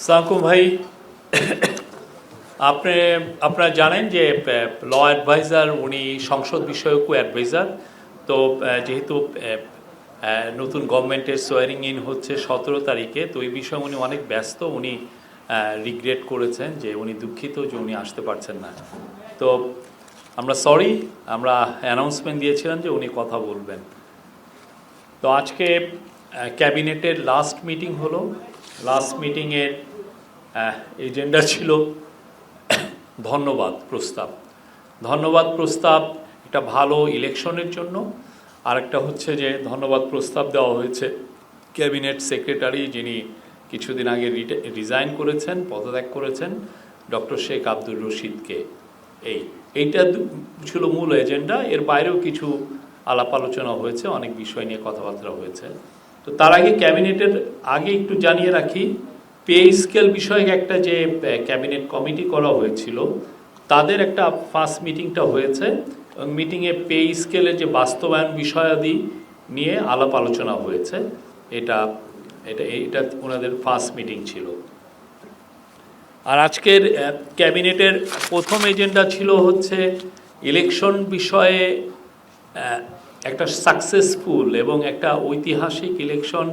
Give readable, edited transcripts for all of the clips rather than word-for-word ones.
সালামুকুম ভাই, আপনারা জানেন যে ল অ্যাডভাইজার উনি সংসদ বিষয়ক অ্যাডভাইজার। তো যেহেতু নতুন গভর্নমেন্টের সোয়ারিং ইন হচ্ছে 17 তারিখে, তো এই বিষয়ে উনি অনেক ব্যস্ত। উনি রিগ্রেট করেছেন যে উনি দুঃখিত যে উনি আসতে পারছেন না। তো আমরা সরি, আমরা অ্যানাউন্সমেন্ট দিয়েছিলাম যে উনি কথা বলবেন। তো আজকে ক্যাবিনেটের লাস্ট মিটিং হলো। লাস্ট মিটিংয়ের এজেন্ডা ছিল ধন্যবাদ প্রস্তাব। ধন্যবাদ প্রস্তাব একটা ভালো ইলেকশনের জন্য। আরেকটা হচ্ছে যে ধন্যবাদ প্রস্তাব দেওয়া হয়েছে ক্যাবিনেট সেক্রেটারি, যিনি কিছুদিন আগে রিজাইন করেছেন, পদত্যাগ করেছেন, ডক্টর শেখ আব্দুর রশিদকে। এইটা ছিল মূল এজেন্ডা। এর বাইরেও কিছু আলাপ আলোচনা হয়েছে, অনেক বিষয় নিয়ে কথাবার্তা হয়েছে। তো তার আগে ক্যাবিনেটের আগে একটু জানিয়ে রাখি, পে স্কেল বিষয়ে একটা যে ক্যাবিনেট কমিটি করা হয়েছিল, তাদের একটা ফার্স্ট মিটিংটা হয়েছে এবং মিটিংয়ে পে স্কেলের যে বাস্তবায়ন বিষয়াদি নিয়ে আলাপ আলোচনা হয়েছে। এটা ওনাদের ফার্স্ট মিটিং ছিল। আর আজকের ক্যাবিনেটের প্রথম এজেন্ডা ছিল হচ্ছে ইলেকশন বিষয়ে একটা সাকসেসফুল এবং একটা ঐতিহাসিক ইলেকশন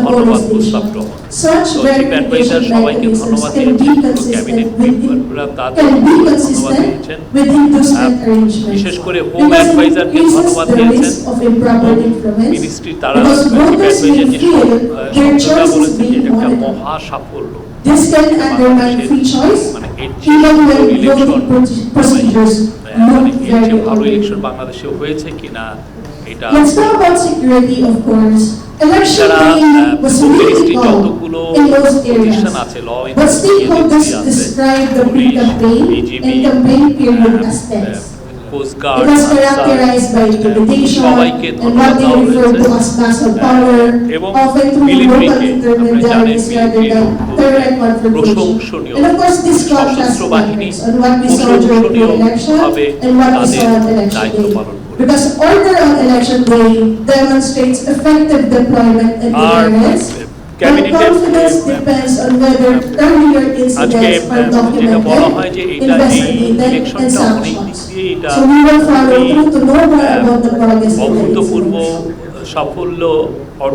ধন্যবাদ প্রস্তাব গ্রহণ। চিফ অ্যাডভাইজার সবাইকে ধন্যবাদ দিয়েছেন, ক্যাবিনেট মেম্বাররা তাদের ধন্যবাদ দিয়েছেন, বিশেষ করে হোম অ্যাডভাইজারকে ধন্যবাদ দিয়েছেন। মিনিস্ট্রি তারা চিফ অ্যাডভাইজার যে শব্দটা বলেছেন যে এটা একটা মহা সাফল্য, মানে এর চেয়ে ভালো ইলেকশন বাংলাদেশে হয়েছে কিনা এটা। যতগুলো প্রতিষ্ঠান আছে, ল কোস্টগার্ড, সবাইকে ধন্যবাদ দেওয়া হয়েছে এবং মিলিটারিকে, আপনারা জানেন মিলিটারি প্রশংসনীয়, সশস্ত্র বাহিনী প্রশংসনীয়ভাবে তাদের দায়িত্ব পালন করে। Because order on election day demonstrates effective deployment and awareness, and confidence depends on whether earlier incidents are documented, investigated, and sanctioned. So we will follow through to know more about the progress of the incidents. সাফল্য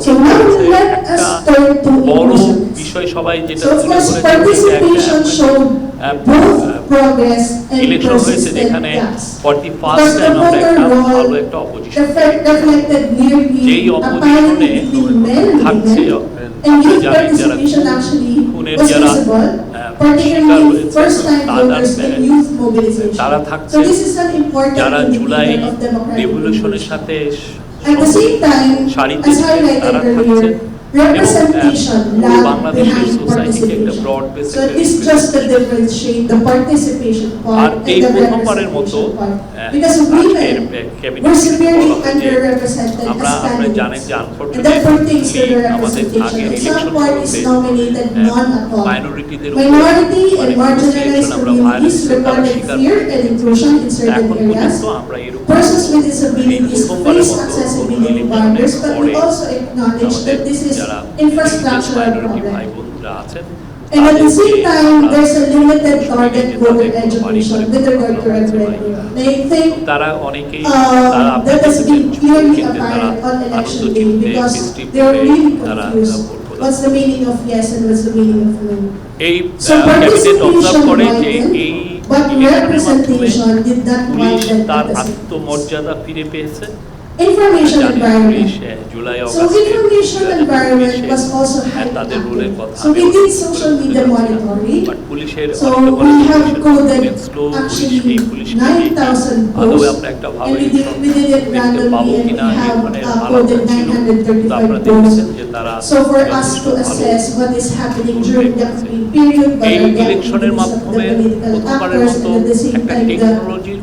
So now let us turn to বড় বিষয় সবাই যেটা So first, participation showed both progress and election হয়েছে যেখানে 41st time আমরা একটা ভালো একটা অপোজিশন, যেই অপোজিশনে থাকছে খুনের যারা শিকার হয়েছে তারা থাকছে, যারা জুলাই রিভলিউশনের সাথে সারিতে তারা থাকছে, এবং বাংলাদেশের সোসাইটিকে একটা ব্রড বেস। আর এই প্রথমবারের মতো আজকের ক্যাবিনেট আপনারা জানেন যে আনফরচুনেটলি আমাদের আগের ইলেকশনগুলোতে মাইনরিটিদের আমরা ভায়োলেন্সের দ্বারা শিকার হয়েছি। এখন পর্যন্ত আমরা এরকম এই প্রথমবারের মতো পরে আমাদের যারা মাইনরিটি ভাই বোনরা আছেন, and at the same time, there's a limited target for education with regard to referendum. They think that has been clearly apparent on election day because they're really confused. What's the meaning of yes and what's the meaning of no? So participation but representation did not want that তার আত্মমর্যাদা ফিরে পেয়েছে। Information environment. So information environment was also highlighted. So we did social media monitoring. So we have coded actually 9,000 posts, and we did it randomly, and we have coded 935 posts. So for us to assess what is happening during the period, whether the political actors and at the same time the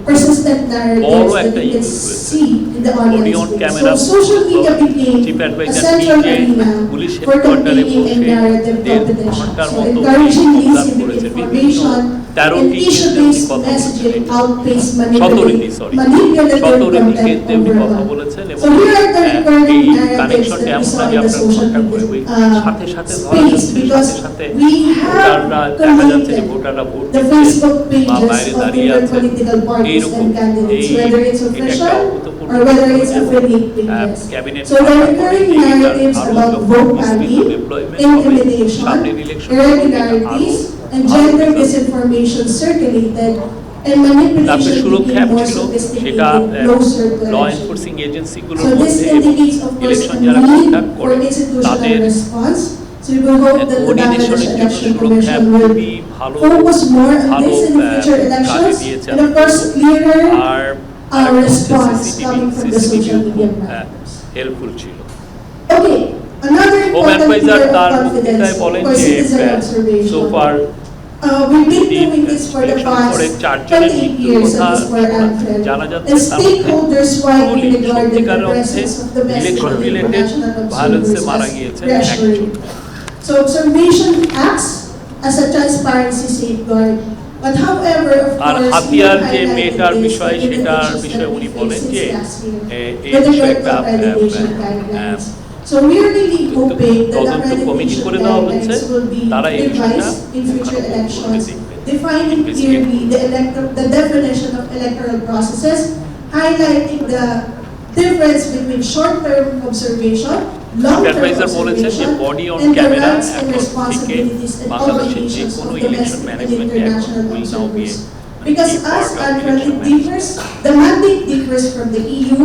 persistent narratives that you can see in the online body on camera So social media became chief a adviser central নিজে arena police for হেডকোয়ার্টারে campaigning বসে and narrative 1.5 competition. ঘন্টার So মতো encouraging observe civic করেছেন বিভিন্ন information and 13টি কেন্দ্রে উনি issue-based কথা বলেছেন messaging এটা outpaced 17টি সরি manipulative 17টি content কেন্দ্রে উনি কথা overall. বলেছেন এবং So here are the এই recurring narratives কানেকশনটা that we এমন saw না যে in the আপনার social ঘন্টা করে ওই media সাথে সাথে ধরা space যাচ্ছে because সাথে সাথে we ভোটাররা have দেখা যাচ্ছে যে connected ভোটাররা ভোট the দিচ্ছেন Facebook বা pages বাইরে of দাঁড়িয়ে different আছেন political parties এইরকম and candidates, এই whether it's এটা একটা official অভূতপূর্ব or whether it's এবং affiliate pages. Cabinet So the recurring narratives about vote banking, intimidation, সামনের election irregularities, and gender disinformation circulated, and তারপরে manipulation সুরক্ষা became more ছিল সেটা sophisticated closer to law election. Enforcing এজেন্সিগুলোর So this মধ্যে এবং indicates, of course, election a যারা need conduct for করে institutional তাদের response. So we will hope that the কোঅর্ডিনেশনের Bangladesh জন্য Election সুরক্ষা Commission will খুবই ভালো focus more on ভালো this in the future কাজে elections, দিয়েছে and of course clearer আর our response coming from the social media হ্যাঁ platforms. হেল্পফুল ছিল Okay, another home important adviser pillar of তার confidence বক্তৃতায় বলেন for যে citizen observation. সোফার We've been doing this for the past করে 4 জনের 28 মৃত্যুর years কথা at this for AMFED, জানা যাচ্ছে and তার মধ্যে stakeholders widely regarded the সত্যিকারের অর্থে presence of domestic election and related international ভায়োলেন্সে observers মারা as গিয়েছেন reassuring. একজন So observation acts as a transparency safeguard. But however, of আর course, we হাতিয়ার have যে highlighted মেয়েটার this বিষয় in the সেটার issues বিষয়ে that উনি we বলেন faced যে since last year এই with the বিষয়ে work একটা of accreditation guidelines. So we are really তো hoping that তদন্ত কমিটি accreditation করে দেওয়া হচ্ছে guidelines will be তারা এই বিষয়টা revised in future elections, দেখবে defining clearly the definition of electoral processes, highlighting the difference between short-term observation, long-term adviser বলেছেন যে observation, body on and the camera rights and এখন থেকে responsibilities and বাংলাদেশের যে obligations কোনো of ইলেকশন domestic and ম্যানেজমেন্টে এখন international will now be observers. Because as ANFREL it differs, the mandate differs from the EU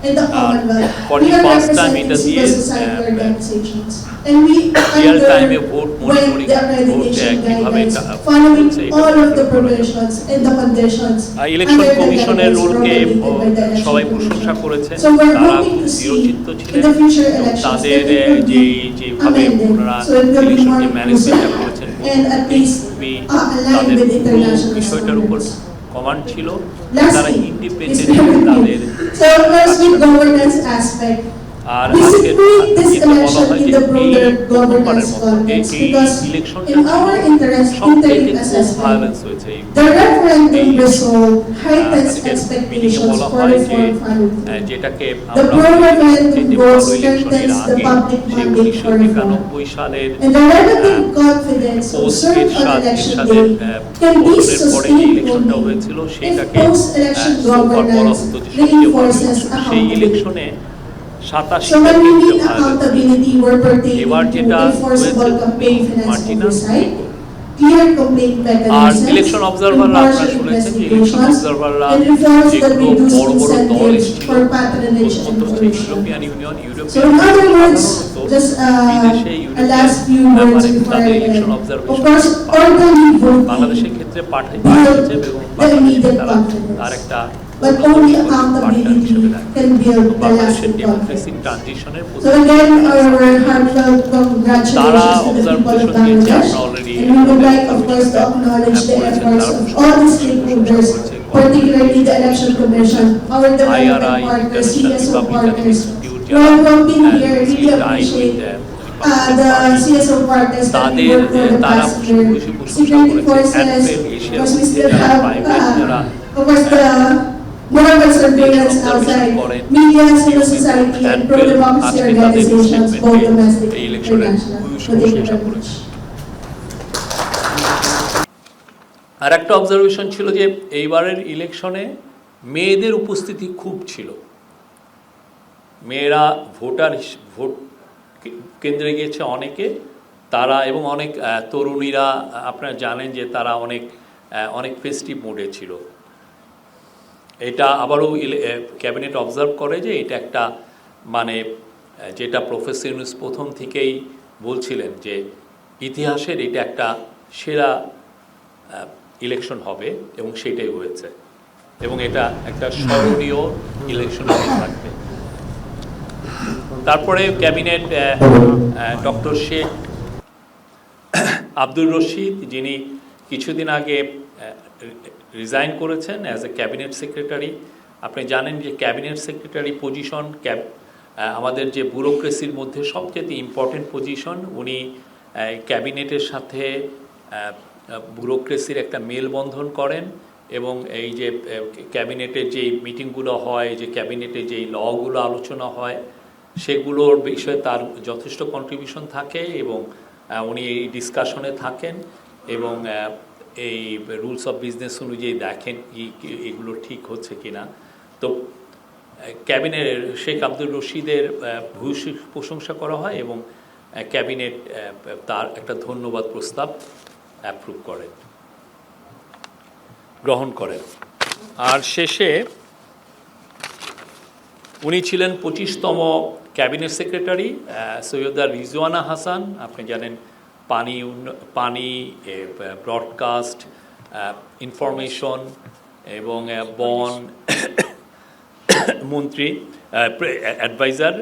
and the Commonwealth. for We the are first time representing এটা দিয়ে, civil society organizations. And we real টাইমে vote when monitoring the vote accreditation কিভাবে guidelines, following all of the provisions and the conditions election under the কমিশনের guidelines রোলকে promulgated by the Election সবাই Commission. প্রশংসা করেছেন So we're তারা hoping খুব to see দৃঢ়চিত্ত in ছিলেন the future এবং elections তাদের that it will be যেভাবে amended, ওনারা so it will be more ইলেকশনকে ম্যানেজমেন্টটা inclusive করেছেন and at least খুবই aligned তাদের with পুরো international বিষয়টার উপর standards. কমান্ড ছিল তারা Lastly, ইন্ডিপেন্ডেন্ট is তাদের so first with governance aspect. আর We আজকে situate this যেটা বলা election হয় in যে the এই broader প্রথমবারের governance মতো context এই because ইলেকশনটা in our interest, সবথেকে interim খুব assessment, ভায়োলেন্স হয়েছে এই the referendum result heightens আজকে মিটিংয়ে expectations বলা for হয় যে reform funding. যেটাকে The আমরা pro-referendum যে vote ভালো ইলেকশনের strengthens the আগে public সেই mandate for reform. 1991 সালের And the relative confidence post observed on Ershad election এরশাদের day can be ভোটের পরে যে sustained ইলেকশনটা only হয়েছিল if সেটাকে post-election সোফার বলা governance হতো যে সবচেয়ে ভালো reinforces ইলেকশন। সেই accountability. ইলেকশনে So 87 when we কেন্দ্রে mean violence accountability, we're pertaining এবার to যেটা enforceable হয়েছে campaign finance Martina oversight, clear complaint আর mechanisms, ইলেকশন অবজারভাররা আপনারা impartial শুনেছেন যে election investigations, অবজারভাররা and reforms that যেগুলো reduce বড় বড় দল incentives এসেছিল for patronage and প্রথমত হচ্ছে corruption. European union So in other words, সাধারণত just বিদেশে a last few European words মানে before তাদের I election end. Of observation course, orderly voting বাংলাদেশের ক্ষেত্রে পাঠিয়েছে build এবং the বাংলাদেশে immediate তারা confidence. তার একটা But only accountability can build the বাংলাদেশের lasting democracy confidence. ট্রানজিশনের So again, our heartfelt congratulations to the people of Bangladesh, and we would like, of course, to acknowledge the efforts of all the stakeholders, particularly the Election Commission, our development partners, CSO partners, who have been here. Really appreciate the CSO partners that we work for the past year, security forces, because we still have, of course, the moral surveillance outside, media, civil society, and pro-democracy organizations, both domestic and international. So thank you very much. আর একটা observation ছিল যে এইবারের ইলেকশনে মেয়েদের উপস্থিতি খুব ছিল। মেয়েরা ভোট কেন্দ্রে গিয়েছে অনেকে, তারা এবং অনেক তরুণীরা আপনারা জানেন যে তারা অনেক ফেস্টিভ মোডে ছিল। এটা আবারও ক্যাবিনেট অবজার্ভ করে যে এটা একটা মানে যেটা প্রফেসর ইউনূস প্রথম থেকেই বলছিলেন যে ইতিহাসের এটা একটা সেরা ইলেকশন হবে এবং সেটাই হয়েছে এবং এটা একটা স্মরণীয় ইলেকশন থাকবে। তারপরে ক্যাবিনেট ডক্টর শেখ আব্দুর রশিদ, যিনি কিছুদিন আগে রিজাইন করেছেন অ্যাজ এ ক্যাবিনেট সেক্রেটারি, আপনি জানেন যে ক্যাবিনেট সেক্রেটারি পজিশন আমাদের যে ব্যুরোক্রেসির মধ্যে সবচেয়ে ইম্পর্টেন্ট পজিশন। উনি ক্যাবিনেটের সাথে ব্যুরোক্রেসির একটা মেলবন্ধন করেন এবং এই যে ক্যাবিনেটের যেই মিটিংগুলো হয়, যে ক্যাবিনেটে যেই লগুলো আলোচনা হয়, সেগুলোর বিষয়ে তার যথেষ্ট কন্ট্রিবিউশন থাকে এবং উনি এই ডিসকাশনে থাকেন এবং এই রুলস অফ বিজনেস অনুযায়ী দেখেন এগুলো ঠিক হচ্ছে কিনা। তো ক্যাবিনেট শেখ আব্দুর রশিদের ভূয়সী প্রশংসা করা হয় এবং ক্যাবিনেট তার একটা ধন্যবাদ প্রস্তাব অ্যাপ্রুভ করেন, গ্রহণ করেন। আর শেষে উনি ছিলেন 25তম ক্যাবিনেট সেক্রেটারি সৈয়দা রিজওয়ানা হাসান। আপনি জানেন পানি ব্রডকাস্ট, ইনফরমেশন এবং বন মন্ত্রী অ্যাডভাইজার।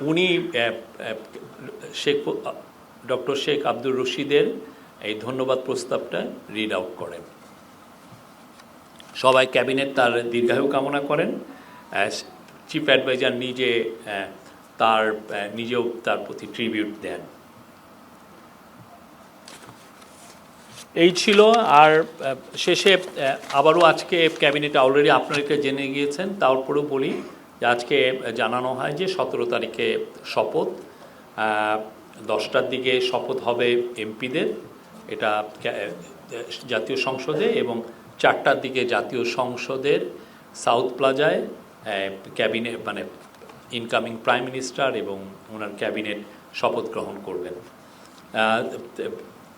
উনি ডক্টর শেখ আব্দুর রশিদের এই ধন্যবাদ প্রস্তাবটা রিড আউট করেন। সবাই ক্যাবিনেট তার দীর্ঘায়ু কামনা করেন। চিফ অ্যাডভাইজার নিজেও তার প্রতি ট্রিবিউট দেন। এই ছিল। আর শেষে আবারও আজকে ক্যাবিনেটে অলরেডি আপনারা জেনে গিয়েছেন, তারপরেও বলি যে আজকে জানানো হয় যে 17 তারিখে শপথ, 10টার দিকে শপথ হবে এমপিদের, এটা জাতীয় সংসদে, এবং 4টার দিকে জাতীয় সংসদের সাউথ প্লাজায় ক্যাবিনেট মানে ইনকামিং প্রাইম মিনিস্টার এবং ওনার ক্যাবিনেট শপথ গ্রহণ করবেন।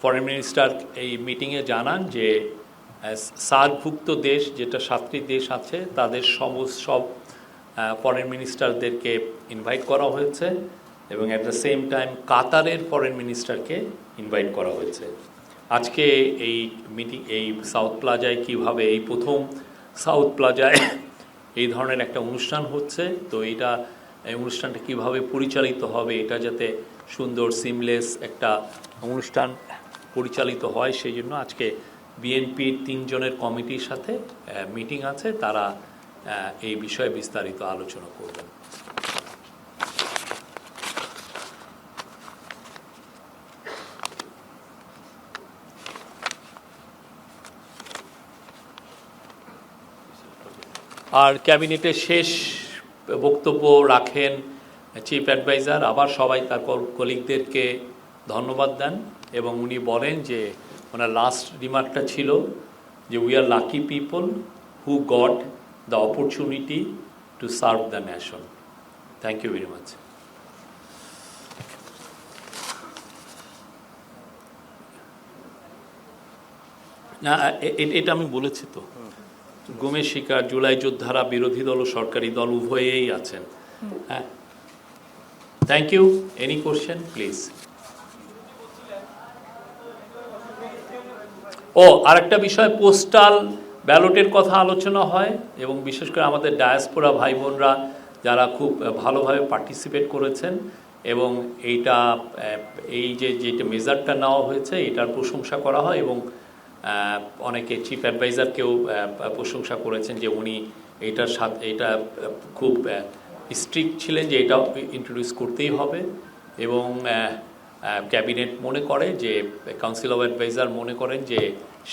ফরেন মিনিস্টার এই মিটিংয়ে জানান যে সার্কভুক্ত দেশ যেটা 7টি দেশ আছে তাদের সব ফরেন মিনিস্টারদেরকে ইনভাইট করা হয়েছে এবং অ্যাট দ্য সেম টাইম কাতারের ফরেন মিনিস্টারকে ইনভাইট করা হয়েছে। আজকে এই মিটিং এই সাউথ প্লাজায় কিভাবে এই প্রথম সাউথ প্লাজায় এই ধরনের একটা অনুষ্ঠান হচ্ছে, তো এই অনুষ্ঠানটা কিভাবে পরিচালিত হবে, এটা যাতে সুন্দর সিমলেস একটা অনুষ্ঠান পরিচালিত হয়, সেই জন্য আজকে বিএনপির 3 জনের কমিটির সাথে মিটিং আছে, তারা এই বিষয়ে বিস্তারিত আলোচনা করবেন। আর ক্যাবিনেটের শেষ বক্তব্য রাখেন চিফ অ্যাডভাইজার। আবার সবাই তার কলিগদেরকে ধন্যবাদ দেন এবং উনি বলেন যে ওনার লাস্ট রিমার্কটা ছিল যে we are lucky people who got the opportunity to serve the nation. Thank you very much. না, এটা আমি বলেছি তো, গুমের শিকার জুলাই যোদ্ধারা বিরোধী দল ও সরকারি দল উভয়েই আছেন। হ্যাঁ, thank you. Any question please. আরেকটা বিষয়, পোস্টাল ব্যালটের কথা আলোচনা হয় এবং বিশেষ করে আমাদের ডায়াসপোরা ভাই বোনরা যারা খুব ভালোভাবে পার্টিসিপেট করেছেন এবং যেটা মেজারটা নেওয়া হয়েছে এটার প্রশংসা করা হয় এবং অনেকে চিফ অ্যাডভাইজারকেও প্রশংসা করেছেন যে উনি এটা খুব স্ট্রিক্ট ছিলেন যে এটা ইন্ট্রোডিউস করতেই হবে এবং ক্যাবিনেট মনে করে যে কাউন্সিল অফ অ্যাডভাইজার মনে করেন যে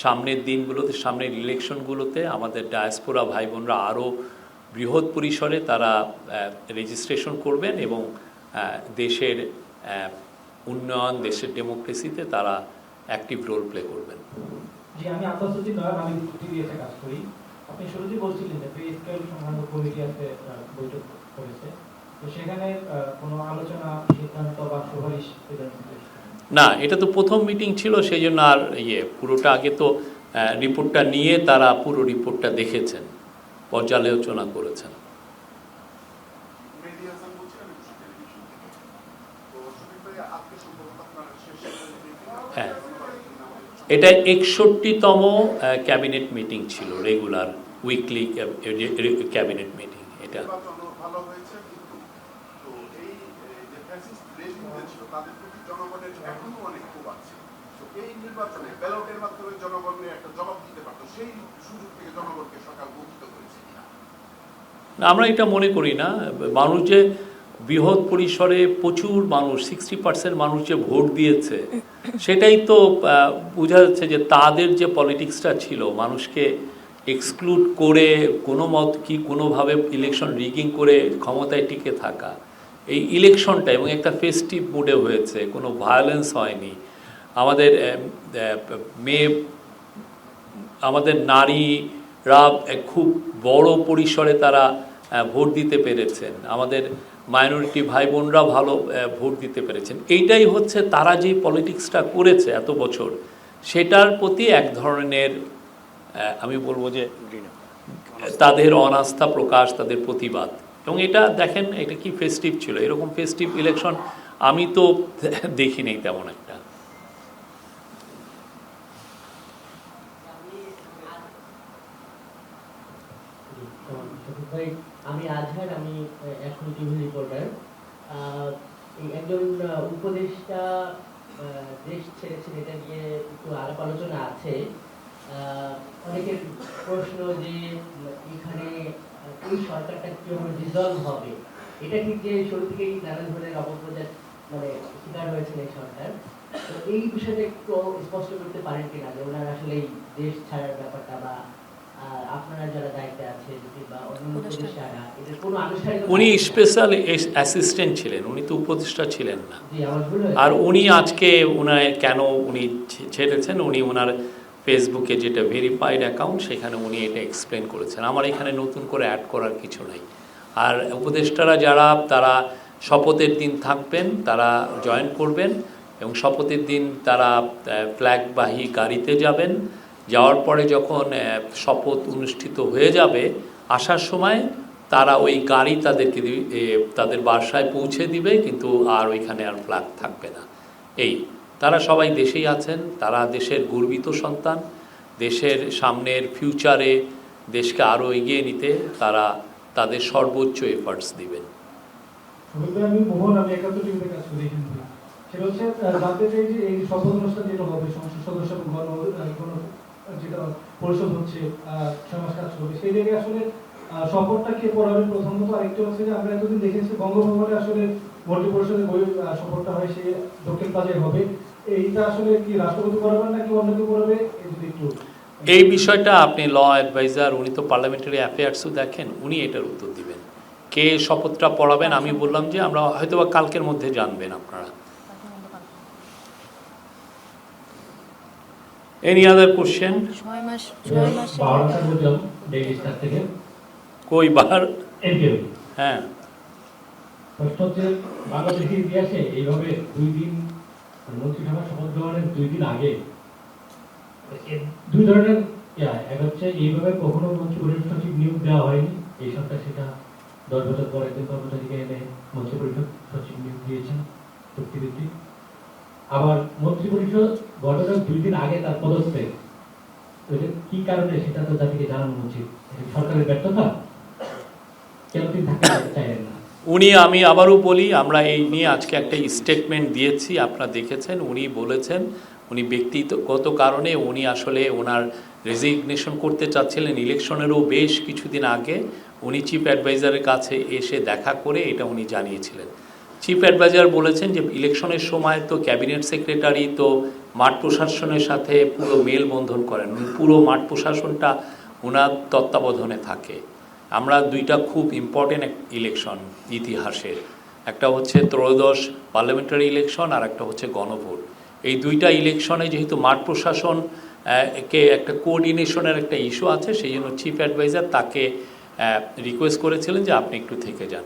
সামনের দিনগুলোতে, সামনের ইলেকশনগুলোতে আমাদের ডায়াসপোরা ভাই বোনরা আরও বৃহৎ পরিসরে তারা রেজিস্ট্রেশন করবেন এবং দেশের উন্নয়ন, দেশের ডেমোক্রেসিতে তারা অ্যাক্টিভ রোল প্লে করবেন। জি, আমি আন্তর্জাতিক নয়, আমি টিভিএতে কাজ করি। আপনি শুরুতেই বলছিলেন যে পে স্কেল সংক্রান্ত কমিটি আছে, বৈঠক করেছে, তো সেখানে কোনো আলোচনা, সিদ্ধান্ত বা সুপারিশ? না, এটা তো প্রথম মিটিং ছিল, সেই জন্য আর পুরোটা আগে তো রিপোর্টটা নিয়ে তারা পুরো রিপোর্টটা দেখেছেন, পর্যালোচনা করেছেন। হ্যাঁ, এটা 61তম ক্যাবিনেট মিটিং ছিল, রেগুলার উইকলি ক্যাবিনেট মিটিং। এটা না, আমরা এটা মনে করি না। মানুষ যে বৃহৎ পরিসরে প্রচুর মানুষ 60% মানুষ যে ভোট দিয়েছে, সেটাই তো বোঝা যাচ্ছে যে তাদের যে পলিটিক্সটা ছিল মানুষকে এক্সক্লুড করে কোনোভাবে ইলেকশন রিগিং করে ক্ষমতায় টিকে থাকা, এই ইলেকশনটা এবং একটা ফেস্টিভ মুডে হয়েছে, কোনো ভায়োলেন্স হয়নি। আমাদের নারীরা খুব বড় পরিসরে তারা ভোট দিতে পেরেছেন, আমাদের মাইনরিটি ভাই বোনরা ভালো ভোট দিতে পেরেছেন। এইটাই হচ্ছে তারা যে পলিটিক্সটা করেছে এত বছর, সেটার প্রতি এক ধরনের আমি বলবো যে তাদের অনাস্থা প্রকাশ, তাদের প্রতিবাদ। এবং এটা দেখেন, এটা কি ফেস্টিভ ছিল, এরকম ফেস্টিভ ইলেকশন আমি তো দেখি নেই তেমন একটা। আমি আজহার, আমি এখন টিভি রিপোর্টার। একজন উপদেষ্টা দেশ ছেড়েছেন, এটা নিয়ে একটু আলাপ আলোচনা আছে। অনেকের প্রশ্ন যে এখানে এই সরকারটা কিভাবে ডিসলভ হবে, এটা ঠিক যে শুরু থেকেই নানা ধরনের অপপ্রচার মানে শিকার হয়েছেন এই সরকার। তো এই বিষয়টা একটু স্পষ্ট করতে পারেন কিনা যে ওনারা আসলে এই দেশ ছাড়ার ব্যাপারটা, বা আপনারা যারা দায়িত্বে আছেন কিংবা অন্য উপদেষ্টারা, এদের কোনো আনুষ্ঠানিক। উনি স্পেশাল অ্যাসিস্ট্যান্ট ছিলেন, উনি তো উপদেষ্টা ছিলেন না। আর উনি আজকে কেন উনি ছেড়েছেন, উনি ওনার ফেসবুকে যেটা ভেরিফাইড অ্যাকাউন্ট, সেখানে উনি এটা এক্সপ্লেন করেছেন। আমার এখানে নতুন করে অ্যাড করার কিছু নাই। আর উপদেষ্টারা যারা, তারা শপথের দিন থাকবেন, তারা জয়েন করবেন এবং শপথের দিন তারা ফ্ল্যাগবাহী গাড়িতে যাবেন। যাওয়ার পরে যখন শপথ অনুষ্ঠিত হয়ে যাবে, আসার সময় তারা ওই গাড়ি তাদেরকে তাদের বাসায় পৌঁছে দিবে, কিন্তু আর ওইখানে আর ফ্ল্যাগ থাকবে না। তারা সবাই দেশেই আছেন, তারা দেশের গর্বিত সন্তান, দেশের সামনের ফিউচারে দেশকে আরও এগিয়ে নিতে তারা তাদের সর্বোচ্চ এফার্টস দিবেন। আমি মোহন, আমি 71 টিভিতে কাজ করি এখানে। সেটা হচ্ছে জানতে চাই যে এই শপথ অনুষ্ঠান যেটা হবে, সংসদ সদস্য যেটা পরিষদ হচ্ছে 6 মাস কাজ করবে, সেই জায়গায় আসলে শপথটা কে পড়াবে প্রথমত। আরেকটা হচ্ছে যে আমরা এতদিন দেখেছি বঙ্গভবনে আসলে মন্ত্রী পরিষদের বই শপথটা হয়, সে দক্ষিণ প্লাজায় হবে। এইটা আসলে কি রাষ্ট্রপতি পড়াবেন নাকি অন্য কেউ পড়াবে, যদি একটু এই বিষয়টা আপনি ল অ্যাডভাইজার, উনি তো পার্লামেন্টারি অ্যাফেয়ার্সও দেখেন, উনি এটার উত্তর দিবেন। কে শপথটা পড়াবেন আমি বললাম যে আমরা হয়তো বা কালকের মধ্যে জানবেন আপনারা। Any other question? কই বার? হ্যাঁ, প্রশ্ন হচ্ছে বাংলাদেশের ইতিহাসে এইভাবে 2 দিন মন্ত্রিসভা শপথ গ্রহণের 2 দিন আগে 2 ধরনের এক হচ্ছে এইভাবে কখনো মন্ত্রী পরিষদ সচিব নিয়োগ দেওয়া হয়নি এই সরকার, সেটা 10 বছর পরে একজন কর্মচারীকে এনে মন্ত্রী পরিষদ সচিব নিয়োগ দিয়েছেন চুক্তিভিত্তিক। আবার মন্ত্রী পরিষদ গঠনের 2 দিন আগে তার পদত্যাগ, কি কারণে সেটা তো জাতিকে জানানো উচিত। সরকারের ব্যর্থতা, কেন তিনি থাকতে চাইলেন না। আমি আবারও বলি, আমরা এই নিয়ে আজকে একটা স্টেটমেন্ট দিয়েছি, আপনারা দেখেছেন। উনি বলেছেন উনি ব্যক্তিগত কারণে উনি আসলে ওনার রেজিগনেশন করতে চাচ্ছিলেন ইলেকশনেরও বেশ কিছুদিন আগে। উনি চিফ অ্যাডভাইজারের কাছে এসে দেখা করে এটা উনি জানিয়েছিলেন। চিফ অ্যাডভাইজার বলেছেন যে ইলেকশনের সময় তো ক্যাবিনেট সেক্রেটারি তো মাঠ প্রশাসনের সাথে পুরো মেলবন্ধন করেন, পুরো মাঠ প্রশাসনটা ওনার তত্ত্বাবধানে থাকে। আমরা 2টা খুব ইম্পর্টেন্ট ইলেকশন ইতিহাসের, একটা হচ্ছে ত্রয়োদশ পার্লামেন্টারি ইলেকশন আর একটা হচ্ছে গণভোট। এই 2টা ইলেকশনে যেহেতু মাঠ প্রশাসন কে একটা কোঅর্ডিনেশনের একটা ইস্যু আছে, সেই জন্য চিফ অ্যাডভাইজার তাকে রিকোয়েস্ট করেছিলেন যে আপনি একটু থেকে যান।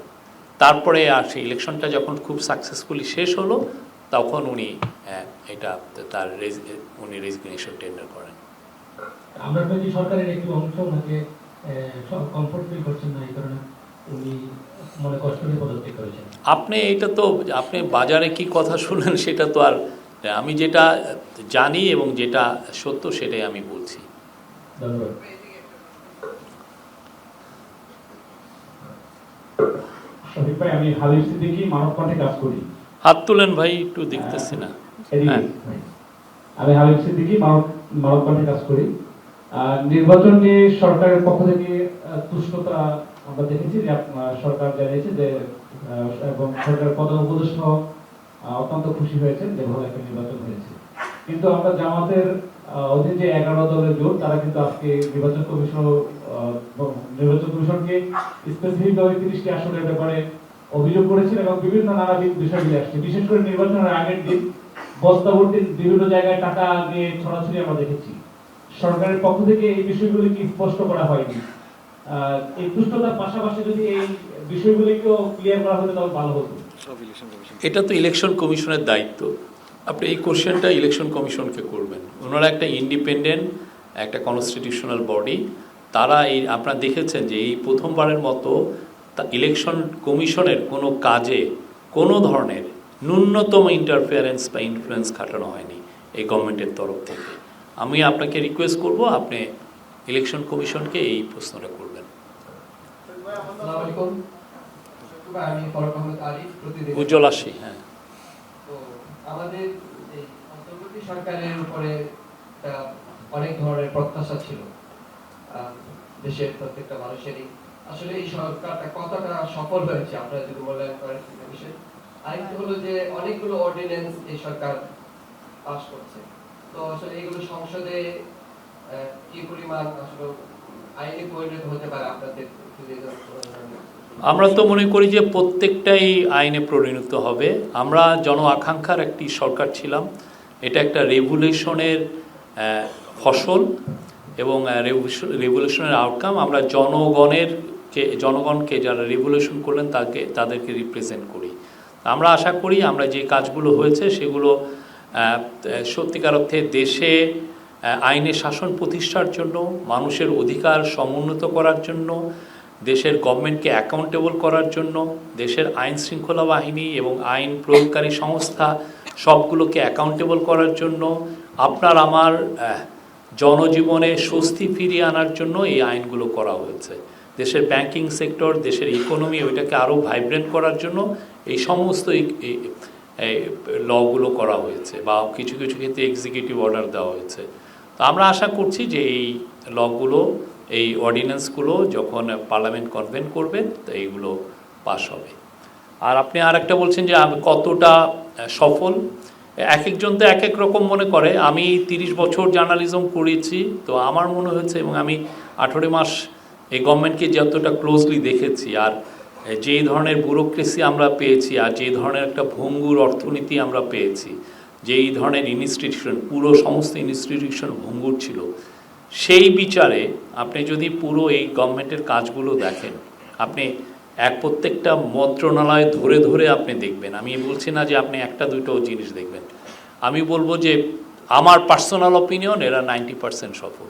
তারপরে আর সেই ইলেকশনটা যখন খুব সাকসেসফুলি শেষ হলো, তখন উনি উনি রেজিগনেশন টেন্ডার করেন। আমরা যদি সরকারের একটু অংশ ওনাকে কমফোর্ট ফিল করছেন না, এই কারণে উনি মনে কষ্ট নিয়ে পদত্যাগ করেছেন। আপনি বাজারে কি কথা শুনলেন সেটা তো আর, আমি যেটা জানি এবং যেটা সত্য সেটাই আমি বলছি। ধন্যবাদ। শফিক ভাই, আমি হালিম সিদ্দিকী, মানব কণ্ঠে কাজ করি। হাত তুলেন ভাই, একটু দেখতেছি না। আমি হালিম সিদ্দিকী, মানব কণ্ঠে কাজ করি। নির্বাচন নিয়ে সরকারের পক্ষ থেকে তুষ্টতা আমরা দেখেছি যে সরকার জানিয়েছে যে এবং সরকারের প্রধান উপদেষ্টা অত্যন্ত খুশি হয়েছেন যে ভালো একটা নির্বাচন হয়েছে। কিন্তু আমরা জামাতের অধীন যে 11 দলের জোট, তারা কিন্তু আজকে নির্বাচন কমিশনকে স্পেসিফিক ভাবে 30টি আসনের ব্যাপারে অভিযোগ করেছেন এবং বিভিন্ন নানাবিধ বিষয়গুলি আসছে। বিশেষ করে নির্বাচনের আগের দিন বস্তাভর্তি বিভিন্ন জায়গায় টাকা দিয়ে ছড়াছড়ি আমরা দেখেছি। সরকারের পক্ষ থেকে এই বিষয়গুলি কি স্পষ্ট করা হয়নি? এই দুষ্টতার পাশাপাশি যদি এই বিষয়গুলিকেও ক্লিয়ার করা হতো তাহলে ভালো হতো। এটা তো ইলেকশন কমিশনের দায়িত্ব। আপনি এই কোশ্চেনটা ইলেকশন কমিশনকে করবেন। ওনারা একটা ইন্ডিপেন্ডেন্ট, একটা কনস্টিটিউশনাল বডি। তারা আপনারা দেখেছেন যে এই প্রথমবারের মতো ইলেকশন কমিশনের কোনো কাজে কোনো ধরনের ন্যূনতম ইন্টারফিয়ারেন্স বা ইনফ্লুয়েন্স খাটানো হয়নি এই গভর্নমেন্টের তরফ থেকে। আমি আপনাকে রিকোয়েস্ট করব আপনি ইলেকশন কমিশনকে এই প্রশ্নটা করবেন। আমি ফরক আহমেদ আরিফ, প্রতিদিন উজ্জ্বল আসি। হ্যাঁ, তো আমাদের এই অন্তর্বর্তী সরকারের উপরে অনেক ধরনের প্রত্যাশা ছিল দেশের প্রত্যেকটা মানুষেরই। আসলে এই সরকারটা কতটা সফল হয়েছে আপনারা যদি মূল্যায়ন করেন বিষয়। আরেকটা হলো যে অনেকগুলো অর্ডিন্যান্স এই সরকার পাস করছে, তো আসলে এগুলো সংসদে কি পরিমাণ আসলে আইনে পরিণত হতে পারে আপনাদের? আমরা তো মনে করি যে প্রত্যেকটাই আইনে পরিণত হবে। আমরা জন আকাঙ্ক্ষার একটি সরকার ছিলাম। এটা একটা রেভুলেশনের ফসল এবং রেভুলেশনের আউটকাম। আমরা জনগণকে যারা রেভুলেশন করলেন তাদেরকে রিপ্রেজেন্ট করি। আমরা আশা করি আমরা যে কাজগুলো হয়েছে সেগুলো সত্যিকার অর্থে দেশে আইনের শাসন প্রতিষ্ঠার জন্য, মানুষের অধিকার সমুন্নত করার জন্য, দেশের গভর্নমেন্টকে অ্যাকাউন্টেবল করার জন্য, দেশের আইন শৃঙ্খলা বাহিনী এবং আইন প্রয়োগকারী সংস্থা সবগুলোকে অ্যাকাউন্টেবল করার জন্য, আপনার আমার জনজীবনে স্বস্তি ফিরিয়ে আনার জন্য এই আইনগুলো করা হয়েছে। দেশের ব্যাংকিং সেক্টর, দেশের ইকোনমি ওইটাকে আরও ভাইব্রেন্ট করার জন্য এই সমস্ত লগুলো করা হয়েছে বা কিছু কিছু ক্ষেত্রে এক্সিকিউটিভ অর্ডার দেওয়া হয়েছে। তো আমরা আশা করছি যে এই লগুলো, এই অর্ডিন্যান্সগুলো যখন পার্লামেন্ট কনভেন্ট করবেন তো এইগুলো পাস হবে। আর আপনি আর একটা বলছেন যে কতটা সফল, এক একজন তো এক এক রকম মনে করে। আমি 30 বছর জার্নালিজম করেছি, তো আমার মনে হয়েছে, এবং আমি 18 মাস এই গভর্নমেন্টকে যতটা ক্লোজলি দেখেছি, আর যেই ধরনের ব্যুরোক্রেসি আমরা পেয়েছি, আর যেই ধরনের একটা ভঙ্গুর অর্থনীতি আমরা পেয়েছি, যেই ধরনের ইনস্টিটিউশন, পুরো সমস্ত ইনস্টিটিউশন ভঙ্গুর ছিল, সেই বিচারে আপনি যদি পুরো এই গভর্নমেন্টের কাজগুলো দেখেন, আপনি প্রত্যেকটা মন্ত্রণালয় ধরে ধরে আপনি দেখবেন। আমি বলছি না যে আপনি একটা দুটো জিনিস দেখবেন, আমি বলবো যে আমার পার্সোনাল অপিনিয়ন এরা 90% সফল।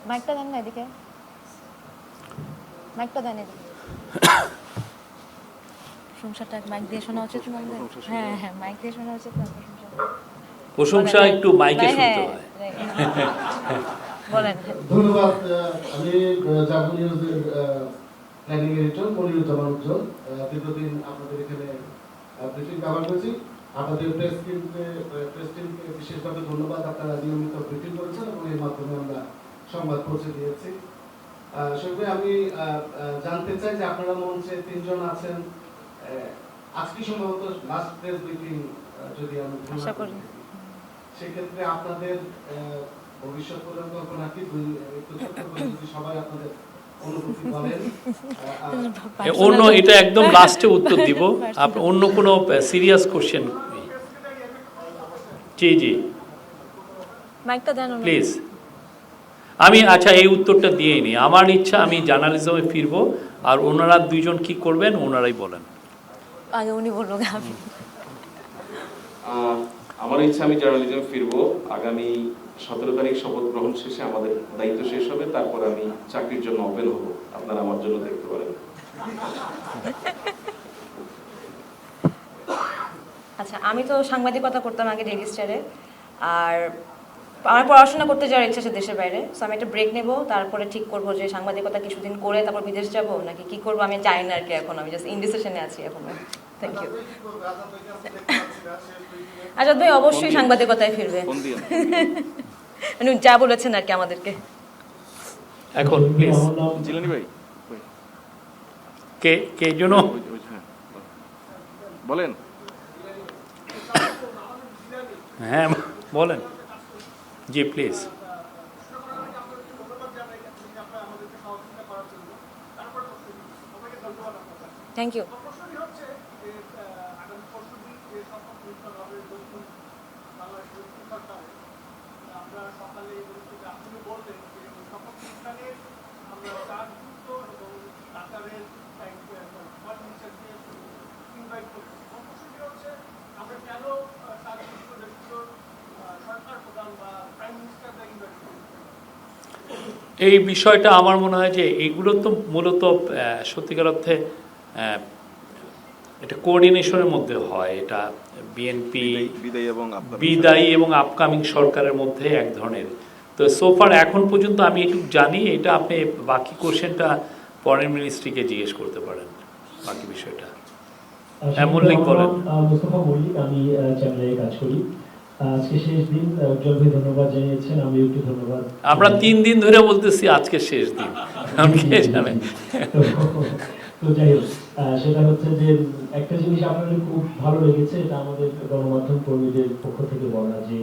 মাইকটা দেন না এদিকে, মাইকটা দেন এদিকে। প্রশংসাটা মাইক দিয়ে শোনা উচিত না? হ্যাঁ হ্যাঁ, মাইক দিয়ে শোনা উচিত না প্রশংসা একটু মাইকে শুনতে হয়। বলেন। ধন্যবাদ। আমি জাগো নিউজের প্ল্যানিং এডিটর মনিরুজ্জামান উজ্জ্বল। দীর্ঘদিন আপনাদের এখানে ব্রিফিং ব্যবহার করেছি। আপনাদের প্রেস টিমকে বিশেষভাবে ধন্যবাদ। আপনারা নিয়মিত ব্রিফিং করেছেন এবং এর মাধ্যমে আমরা সংবাদ পৌঁছে দিয়েছি। সেভাবে আমি জানতে চাই যে আপনারা মঞ্চে 3 জন আছেন, আজকে সম্ভবত লাস্ট প্রেস ব্রিফিং, যদি আমি আশা করি সেক্ষেত্রে আপনাদের ভবিষ্যৎ পরিকল্পনা কি? একটু ছোট্ট করে যদি সবাই আপনাদের অনুভূতি বলেন। অন্য এটা একদম লাস্টে উত্তর দিব। আপনি অন্য কোনো সিরিয়াস কোশ্চেন? জি জি, মাইকটা দেন প্লিজ। আমি আচ্ছা এই উত্তরটা দিয়েই নি। আমার ইচ্ছা আমি জার্নালিজমে ফিরবো, আর ওনারা 2 জন কি করবেন ওনারাই বলেন। আগে উনি বলুন। আমার ইচ্ছা আমি জার্নালিজমে ফিরবো। আগামী 17 তারিখ শপথ গ্রহণ শেষে আমাদের দায়িত্ব শেষ হবে, তারপর আমি চাকরির জন্য ওপেন হব। আপনারা আমার জন্য দেখতে পারেন। আচ্ছা, আমি তো সাংবাদিকতা করতাম আগে ডেইলি স্টারে, আর আমার পড়াশোনা করতে যাওয়ার ইচ্ছা আছে দেশের বাইরে, সো আমি একটা ব্রেক নেব, তারপরে ঠিক করবো যে সাংবাদিকতা কিছুদিন করে তারপর বিদেশ যাব নাকি কি করবো আমি জানি না আর কি। এখন আমি জাস্ট ইনডিসিশনে আছি এখন। Thank you. আজাদ ভাই অবশ্যই সাংবাদিকতায় ফিরবে, মানে যা বলেছেন আর কি আমাদেরকে। এখন প্লিজ জিলানি ভাই কে কে জন্য হ্যাঁ বলেন। হ্যাঁ বলেন, জি প্লিজ। Thank you. এই বিষয়টা আমার মনে হয় যে এইগুলো তো মূলত সত্যিকার অর্থে এটা কোঅর্ডিনেশনের মধ্যে হয়। এটা বিএনপি বিদায়ী এবং আপকামিং সরকারের মধ্যে এক ধরনের। তো সোফার এখন পর্যন্ত আমি একটু জানি, এটা আপনি বাকি কোশ্চেনটা ফরেন মিনিস্ট্রিকে জিজ্ঞেস করতে পারেন বাকি বিষয়টা। হ্যাঁ মল্লিক বলেন। মুস্তফা মল্লিক, আমি চ্যানেলে কাজ করি। আজকে শেষ দিন, উজ্জ্বল ভাই ধন্যবাদ জানিয়েছেন, আমি একটু ধন্যবাদ। আমরা 3 দিন ধরে বলতেছি আজকে শেষ দিন, কে জানে। তো যাই হোক, সেটা হচ্ছে যে একটা জিনিস আপনাদের খুব ভালো লেগেছে, এটা আমাদের গণমাধ্যম কর্মীদের পক্ষ থেকে বলা, যে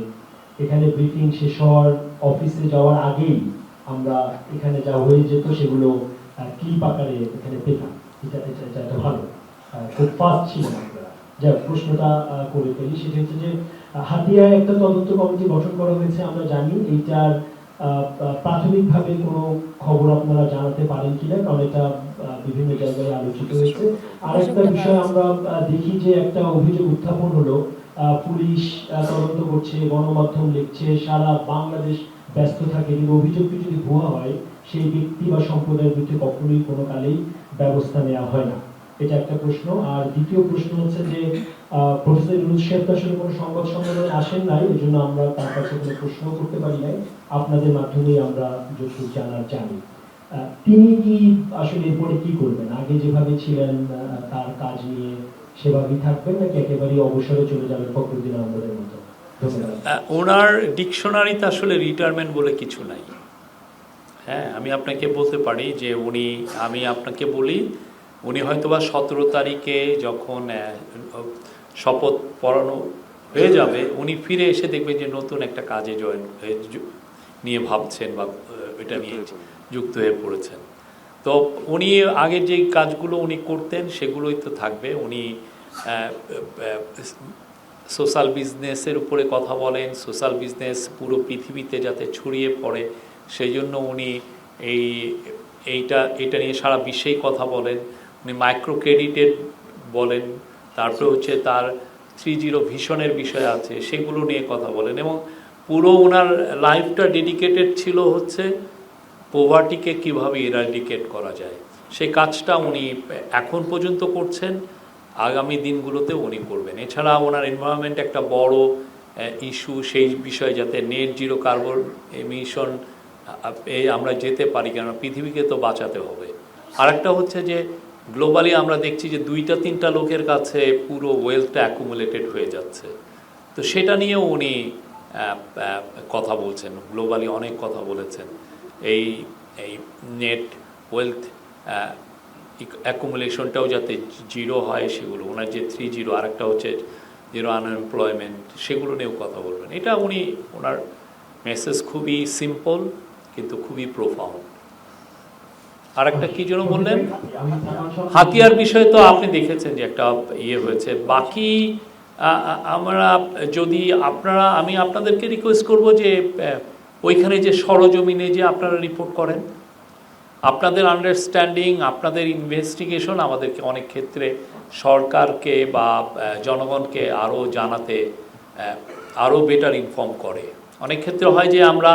এখানে ব্রিফিং শেষ হওয়ার অফিসে যাওয়ার আগেই আমরা এখানে যা হয়ে যেত সেগুলো ক্লিপ আকারে এখানে পেতাম। এটা ভালো, খুব ফাস্ট ছিলেন আপনারা। যা প্রশ্নটা করে ফেলি, সেটা হচ্ছে যে হাতিয়ায় একটা তদন্ত কমিটি গঠন করা হয়েছে, আমরা জানি। এইটার প্রাথমিকভাবে কোনো খবর আপনারা জানাতে পারেন কিনা, কারণ এটা বিভিন্ন জায়গায় আলোচিত হয়েছে। আর একটা বিষয় আমরা দেখি যে একটা অভিযোগ উত্থাপন হলো, পুলিশ তদন্ত করছে, গণমাধ্যম লিখছে, সারা বাংলাদেশ ব্যস্ত থাকে, কিন্তু অভিযোগটি যদি ভুয়া হয় সেই ব্যক্তি বা সম্প্রদায়ের বিরুদ্ধে কখনোই কোনো কালেই ব্যবস্থা নেওয়া হয় না। এটা একটা প্রশ্ন। আর দ্বিতীয় প্রশ্ন হচ্ছে যে প্রফেসর ইউনূস সাহেব তো আসলে কোনো সংবাদ সম্মেলনে আসেন নাই, এই জন্য আমরা তার কাছে কোনো প্রশ্ন করতে পারি নাই, আপনাদের মাধ্যমেই আমরা যতটুকু জানার জানি। তিনি কি আসলে এরপরে কি করবেন? আগে যেভাবে ছিলেন তার কাজ নিয়ে সেভাবেই থাকবেন, নাকি একেবারেই অবসরে চলে যাবেন ফখরুদ্দিন আহমদের মতো? ওনার ডিকশনারিতে আসলে রিটায়ারমেন্ট বলে কিছু নাই। হ্যাঁ, আমি আপনাকে বলতে পারি যে আমি আপনাকে বলি, উনি হয়তোবা 17 তারিখে যখন শপথ পড়ানো হয়ে যাবে, উনি ফিরে এসে দেখবেন যে নতুন একটা কাজে নিয়ে ভাবছেন বা এটা নিয়ে যুক্ত হয়ে পড়েছেন। তো উনি আগের যে কাজগুলো উনি করতেন সেগুলোই তো থাকবে। উনি সোশ্যাল বিজনেসের উপরে কথা বলেন, সোশ্যাল বিজনেস পুরো পৃথিবীতে যাতে ছড়িয়ে পড়ে সেই জন্য উনি এইটা নিয়ে সারা বিশ্বেই কথা বলেন। উনি মাইক্রো ক্রেডিটের বলেন, তারপরে হচ্ছে তার 3.0 ভিশনের বিষয় আছে, সেগুলো নিয়ে কথা বলেন। এবং পুরো ওনার লাইফটা ডেডিকেটেড ছিল হচ্ছে পোভার্টিকে কিভাবে ইরাডিকেট করা যায়, সেই কাজটা উনি এখন পর্যন্ত করছেন, আগামী দিনগুলোতে উনি করবেন। এছাড়া ওনার এনভায়রনমেন্ট একটা বড় ইস্যু, সেই বিষয়ে যাতে নেট জিরো কার্বন এমিশন আমরা যেতে পারি, কেন পৃথিবীকে তো বাঁচাতে হবে। আরেকটা হচ্ছে যে গ্লোবালি আমরা দেখছি যে 2-3টা লোকের কাছে পুরো ওয়েলথটা অ্যাকুমুলেটেড হয়ে যাচ্ছে, তো সেটা নিয়েও উনি কথা বলছেন, গ্লোবালি অনেক কথা বলেছেন। এই নেট ওয়েলথ অ্যাকুমুলেশনটাও যাতে জিরো হয়, সেগুলো ওনার যে 3.0, আরেকটা হচ্ছে জিরো আনএমপ্লয়মেন্ট, সেগুলো নিয়েও কথা বলবেন। এটা ওনার মেসেজ খুবই সিম্পল কিন্তু খুবই প্রোফাউন্ড। আরেকটা কি যেন বললেন, হাতিয়ার বিষয়ে তো আপনি দেখেছেন যে একটা হয়েছে। বাকি আমি আপনাদেরকে রিকোয়েস্ট করব যে ওইখানে যে সরজমিনে যে আপনারা রিপোর্ট করেন, আপনাদের আন্ডারস্ট্যান্ডিং, আপনাদের ইনভেস্টিগেশন আমাদেরকে অনেক ক্ষেত্রে সরকারকে বা জনগণকে আরও জানাতে আরও বেটার ইনফর্ম করে। অনেক ক্ষেত্রে হয় যে আমরা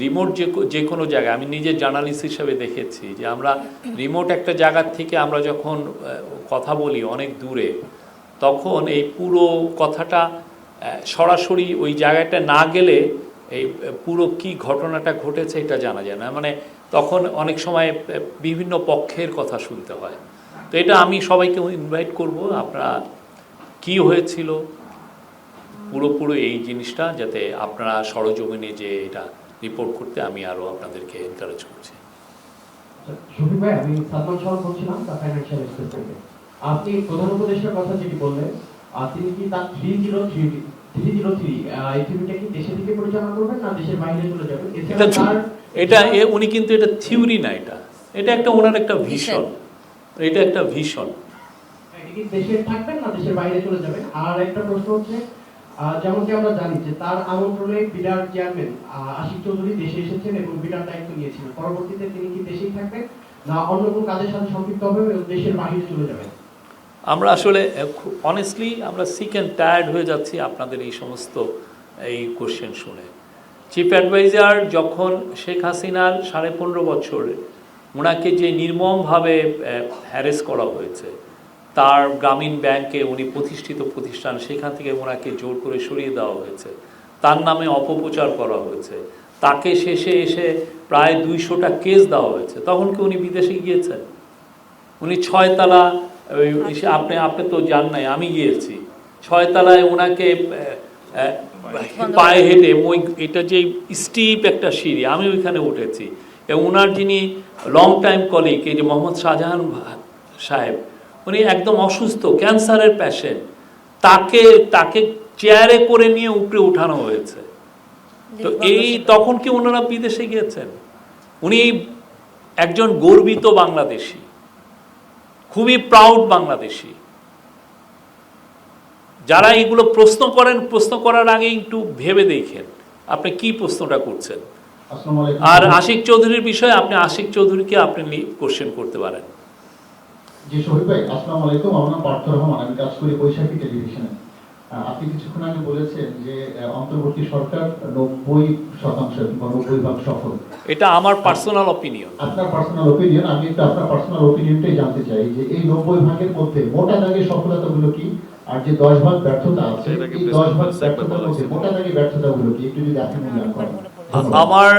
রিমোট যে কোনো জায়গায়, আমি নিজে জার্নালিস্ট হিসেবে দেখেছি যে আমরা রিমোট একটা জায়গার থেকে আমরা যখন কথা বলি অনেক দূরে, তখন এই পুরো কথাটা সরাসরি ওই জায়গাটা না গেলে এই পুরো কি ঘটনাটা ঘটেছে এটা জানা যায় না, মানে তখন অনেক সময় বিভিন্ন পক্ষের কথা শুনতে হয়। তো এটা আমি সবাইকে ইনভাইট করব, আপনারা কি হয়েছিল পুরোপুরো এই জিনিসটা যাতে আপনারা সরজমিনে যে এটা রিপোর্ট করতে আমি আরও আপনাদেরকে এনকারেজ করছি। শফিক ভাই, আমি সালমান শাহ বলছিলাম দ্য ফাইন্যান্সিয়াল স্পেস থেকে। আপনি প্রধান উপদেষ্টার কথা যেটি বললেন, তিনি কি তার 303 এই থিওরিটা কি দেশে থেকে পরিচালনা করবেন না দেশের বাইরে চলে যাবেন? এটা উনি কিন্তু এটা থিওরি না, এটা একটা ওনার একটা ভিশন, এটা একটা ভিশন। এটা কি দেশে থাকবেন না দেশের বাইরে চলে যাবেন? আর একটা প্রশ্ন হচ্ছে, যেমনকি আমরা জানি যে তার আমন্ত্রণে বিডার চেয়ারম্যান আশিক চৌধুরী দেশে এসেছেন এবং বিডার দায়িত্ব নিয়েছিলেন। পরবর্তীতে তিনি কি দেশেই থাকবেন না অন্য কোনো কাজের সাথে সম্পৃক্ত হবেন এবং দেশের বাইরে চলে যাবেন? আমরা আসলে অনেস্টলি আমরা সিক অ্যান্ড টায়ার্ড হয়ে যাচ্ছি আপনাদের এই সমস্ত এই কোশ্চেন শুনে। চিফ অ্যাডভাইজার যখন শেখ হাসিনার 15.5 বছর ওনাকে যে নির্মমভাবে হ্যারেস করা হয়েছে, তার গ্রামীণ ব্যাংকে উনি প্রতিষ্ঠিত প্রতিষ্ঠান, সেখান থেকে ওনাকে জোর করে সরিয়ে দেওয়া হয়েছে, তার নামে অপপ্রচার করা হয়েছে, তাকে শেষে এসে প্রায় 200টা কেস দেওয়া হয়েছে। তখন কি উনি বিদেশে গিয়েছেন? উনি 6 তলা, আপনি তো জান নাই, আমি গিয়েছি 6 তলায় ওনাকে পায়ে হেঁটে, এটা যে স্টিপ একটা সিঁড়ি, আমি ওইখানে উঠেছি। এবং ওনার যিনি লং টাইম কলিগ, এই যে মোহাম্মদ শাহজাহান সাহেব, উনি একদম অসুস্থ ক্যান্সারের পেশেন্ট, তাকে চেয়ারে করে নিয়ে উপরে উঠানো হয়েছে। তো এই তখন কি ওনারা বিদেশে গিয়েছেন? উনি একজন গর্বিত বাংলাদেশী, খুবই প্রাউড বাংলাদেশী। যারা এগুলো প্রশ্ন করেন, প্রশ্ন করার আগে একটু ভেবে দেখেন আপনি কি প্রশ্নটা করছেন। আর আশিক চৌধুরীর বিষয়ে আপনি আশিক চৌধুরীকে আপনি কোশ্চেন করতে পারেন। জি শহীদ ভাই, আসসালামু আলাইকুম। আমার নাম পার্থ রহমান, আমি কাজ করি বৈশাখী টেলিভিশনে। আপনি কিছুক্ষণ আগে বলেছেন যে অন্তর্বর্তী সরকার 90% কিংবা 90% সফল। এটা আমার পার্সোনাল অপিনিয়ন। আপনার পার্সোনাল অপিনিয়ন, আমি একটু আপনার পার্সোনাল অপিনিয়নটাই জানতে চাই যে এই 90% মধ্যে মোটা দাগে সফলতাগুলো কি, আর যে 10% ব্যর্থতা আছে, এই 10% ব্যর্থতার মধ্যে মোটা দাগে ব্যর্থতাগুলো কি, একটু যদি আপনি মূল্যায়ন করেন। আমার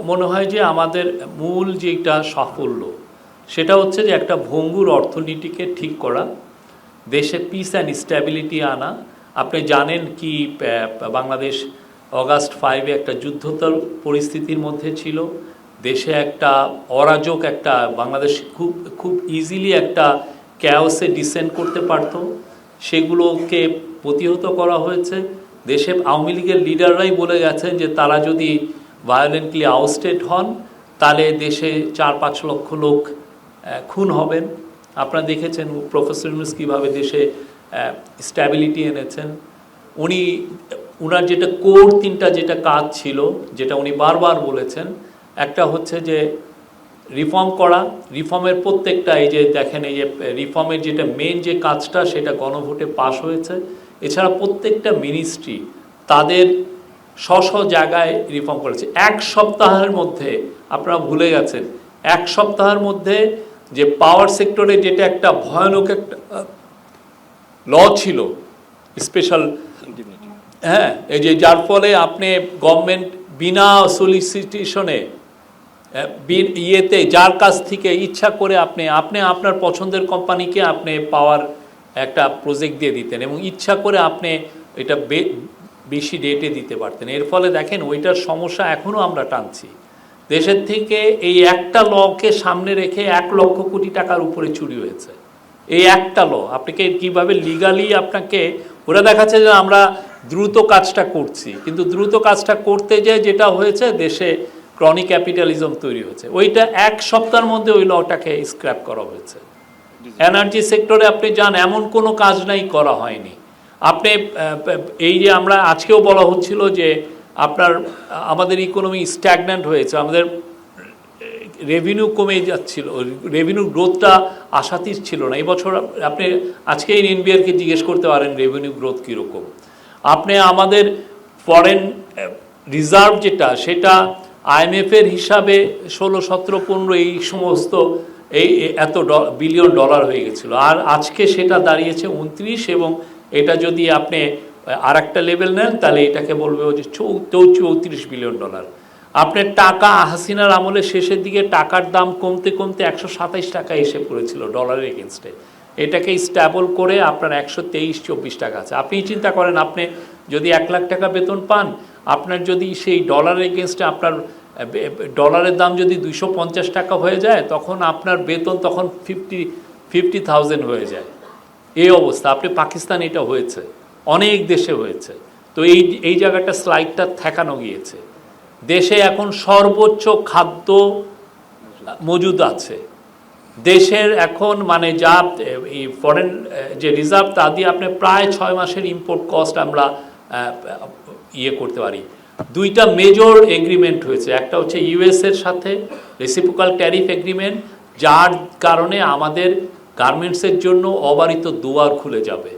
মনে হয় যে আমাদের মূল যেটা সাফল্য সেটা হচ্ছে যে একটা ভঙ্গুর অর্থনীতিকে ঠিক করা, দেশে পিস অ্যান্ড স্ট্যাবিলিটি আনা। আপনি জানেন কি বাংলাদেশ অগাস্ট 5-এ একটা যুদ্ধোত্তর পরিস্থিতির মধ্যে ছিল, দেশে একটা অরাজক, একটা বাংলাদেশ খুব ইজিলি একটা ক্যাওসে ডিসেন্ড করতে পারত, সেগুলোকে প্রতিহত করা হয়েছে। দেশে আওয়ামী লীগের লিডাররাই বলে গেছেন যে তারা যদি ভায়োলেন্টলি আউস্টেড হন তাহলে দেশে 4-5 লক্ষ লোক খুন হবেন। আপনারা দেখেছেন প্রফেসর ইউনূস কীভাবে দেশে স্ট্যাবিলিটি এনেছেন। উনার যেটা কোর 3টা যেটা কাজ ছিল, যেটা উনি বারবার বলেছেন, একটা হচ্ছে যে রিফর্ম করা, রিফর্মের প্রত্যেকটা, এই যে দেখেন এই যে রিফর্মের যেটা মেন যে কাজটা সেটা গণভোটে পাশ হয়েছে। এছাড়া প্রত্যেকটা মিনিস্ট্রি তাদের স্ব জায়গায় রিফর্ম করেছে। 1 সপ্তাহের মধ্যে, আপনারা ভুলে গেছেন, 1 সপ্তাহের মধ্যে যে পাওয়ার সেক্টরে যেটা একটা ভয়ানক একটা ল ছিল স্পেশাল, হ্যাঁ, এই যে যার ফলে আপনি গভর্নমেন্ট বিনা সলিসিটেশনে ইয়েতে যার কাছ থেকে ইচ্ছা করে আপনি আপনার পছন্দের কোম্পানিকে আপনি পাওয়ার একটা প্রজেক্ট দিয়ে দিতেন এবং ইচ্ছা করে আপনি এটা বেশি রেটে দিতে পারতেন। এর ফলে দেখেন ওইটার সমস্যা এখনও আমরা টানছি। দেশের থেকে এই একটা লকে সামনে রেখে 1 লক্ষ কোটি টাকার উপরে চুরি হয়েছে। এই একটা ল আপনাকে কিভাবে লিগালি আপনাকে, ওরা দেখাচ্ছে যে আমরা দ্রুত কাজটা করছি, কিন্তু দ্রুত কাজটা করতে যে যেটা হয়েছে দেশে ক্রনিক ক্যাপিটালিজম তৈরি হয়েছে। ওইটা 1 সপ্তাহের মধ্যে ওই লটাকে স্ক্র্যাপ করা হয়েছে। এনার্জি সেক্টরে আপনি যান, এমন কোনো কাজ নাই করা হয়নি। আপনি এই যে আমরা আজকেও বলা হচ্ছিল যে আমাদের ইকোনমি স্ট্যাগন্যান্ট হয়েছে, আমাদের রেভিনিউ কমে যাচ্ছিল, রেভিনিউ গ্রোথটা আশাতীত ছিল না। এই বছর আপনি আজকে এনবিআরকে জিজ্ঞেস করতে পারেন রেভিনিউ গ্রোথ কীরকম। আপনি আমাদের ফরেন রিজার্ভ যেটা, সেটা আইএমএফের হিসাবে 16, 17, 15 এই সমস্ত এত বিলিয়ন ডলার হয়ে গেছিলো, আর আজকে সেটা দাঁড়িয়েছে 29, এবং এটা যদি আপনি আর একটা লেভেল নেন, তাহলে এটাকে বলবে যে 34 বিলিয়ন ডলার। আপনার টাকা হাসিনার আমলে শেষের দিকে টাকার দাম কমতে কমতে 127 টাকা এসে পড়েছিল ডলারের এগেনস্টে। এটাকে স্ট্যাবল করে আপনার 123-24 টাকা আছে। আপনি চিন্তা করেন, আপনি যদি 1 লাখ টাকা বেতন পান, আপনার যদি সেই ডলারের এগেনস্টে আপনার ডলারের দাম যদি 250 টাকা হয়ে যায়, তখন আপনার বেতন তখন 50,000 হয়ে যায়। এই অবস্থা। আপনি পাকিস্তান এটা হয়েছে, অনেক দেশে হয়েছে। তো এই জায়গাটা স্লাইডটা ঠেকানো গিয়েছে। দেশে এখন সর্বোচ্চ খাদ্য মজুদ আছে। দেশের এখন মানে যা এই ফরেন যে রিজার্ভ, তা দিয়ে আপনি প্রায় 6 মাসের ইম্পোর্ট কস্ট আমরা করতে পারি। 2টা মেজর এগ্রিমেন্ট হয়েছে। একটা হচ্ছে ইউএস এর সাথে রেসিপ্রোকাল ট্যারিফ এগ্রিমেন্ট, যার কারণে আমাদের গার্মেন্টসের জন্য অবারিত দুয়ার খুলে যাবে।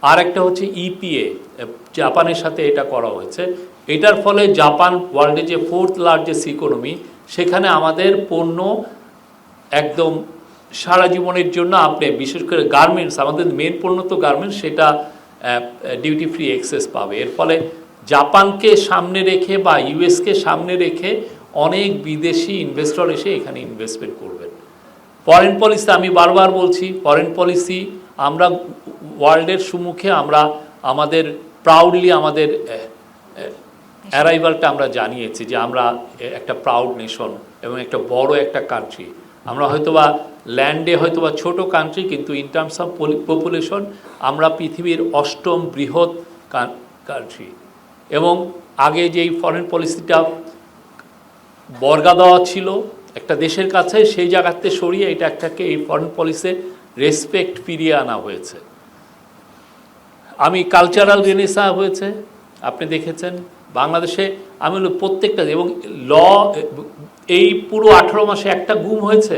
আর একটা হচ্ছে ইপিএ, জাপানের সাথে এটা করা হয়েছে। এটার ফলে জাপান ওয়ার্ল্ডে যে 4th লার্জেস্ট ইকোনমি, সেখানে আমাদের পণ্য একদম সারা জীবনের জন্য আপনি, বিশেষ করে গার্মেন্টস, আমাদের মেন পণ্য তো গার্মেন্টস, সেটা ডিউটি ফ্রি এক্সেস পাবে। এর ফলে জাপানকে সামনে রেখে বা ইউএসকে সামনে রেখে অনেক বিদেশি ইনভেস্টর এসে এখানে ইনভেস্টমেন্ট করবেন। ফরেন পলিসি, আমি বারবার বলছি, ফরেন পলিসি আমরা ওয়ার্ল্ডের সম্মুখে আমরা আমাদের প্রাউডলি আমাদের অ্যারাইভালটা আমরা জানিয়েছি যে আমরা একটা প্রাউড নেশন এবং একটা বড় একটা কান্ট্রি। আমরা হয়তোবা ল্যান্ডে হয়তোবা ছোট কান্ট্রি, কিন্তু ইন টার্মস অফ পপুলেশন আমরা পৃথিবীর 8ম বৃহৎ কান্ট্রি। এবং আগে যেই ফরেন পলিসিটা বর্গা দেওয়া ছিল একটা দেশের কাছে, সেই জায়গাতে সরিয়ে এটা একটাকে এই ফরেন পলিসির রেসপেক্ট ফিরিয়ে আনা হয়েছে। আমি কালচারাল রেনেসা হয়েছে, আপনি দেখেছেন বাংলাদেশে। আমি বলি প্রত্যেকটা, এবং এই পুরো 18 মাসে একটা গুম হয়েছে।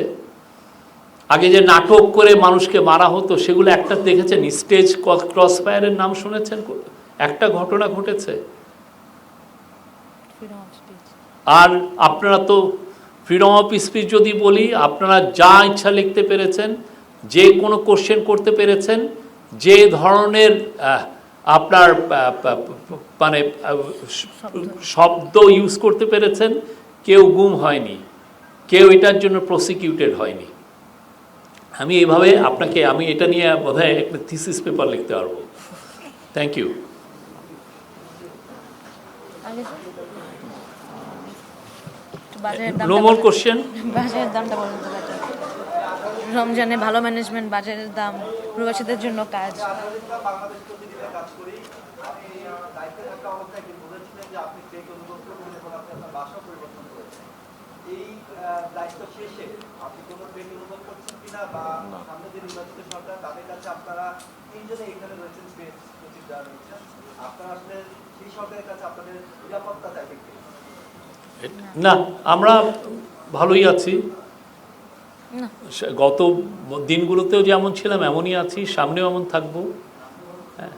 আগে যে নাটক করে মানুষকে মারা হতো, সেগুলো একটা দেখেছেন? স্টেজ ক্রসফায়ারের নাম শুনেছেন? একটা ঘটনা ঘটেছে। আর আপনারা তো ফ্রিডম অফ স্পিচ যদি বলি, আপনারা যা ইচ্ছা লিখতে পেরেছেন, যে কোনো কোশ্চেন করতে পেরেছেন, যে ধরনের আপনার মানে শব্দ ইউজ করতে পেরেছেন, কেউ গুম হয়নি, কেউ এটার জন্য প্রসিকিউটেড হয়নি। আমি এইভাবে আমি এটা নিয়ে বোধহয় একটা থিসিস পেপার লিখতে পারবো। Thank you. No more question. বাজারের দামটা বলুন তো। রমজানে ভালো ম্যানেজমেন্ট, বাজারের দাম, প্রবাসীদের জন্য কাজ। না, আমরা ভালোই আছি। গত দিনগুলোতেও যেমন ছিলাম এমনই আছি, সামনেও এমন থাকবো। হ্যাঁ,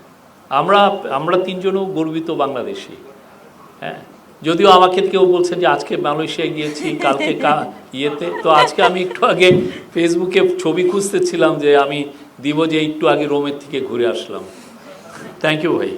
আমরা 3 জনও গর্বিত বাংলাদেশি। হ্যাঁ, যদিও আমাকে কেউ বলছে যে আজকে মালয়েশিয়া গিয়েছি, কালকে ইয়েতে। তো আজকে আমি একটু আগে ফেসবুকে ছবি খুঁজতেছিলাম যে আমি দিব, যে একটু আগে রোমের থেকে ঘুরে আসলাম। থ্যাংক ইউ ভাই।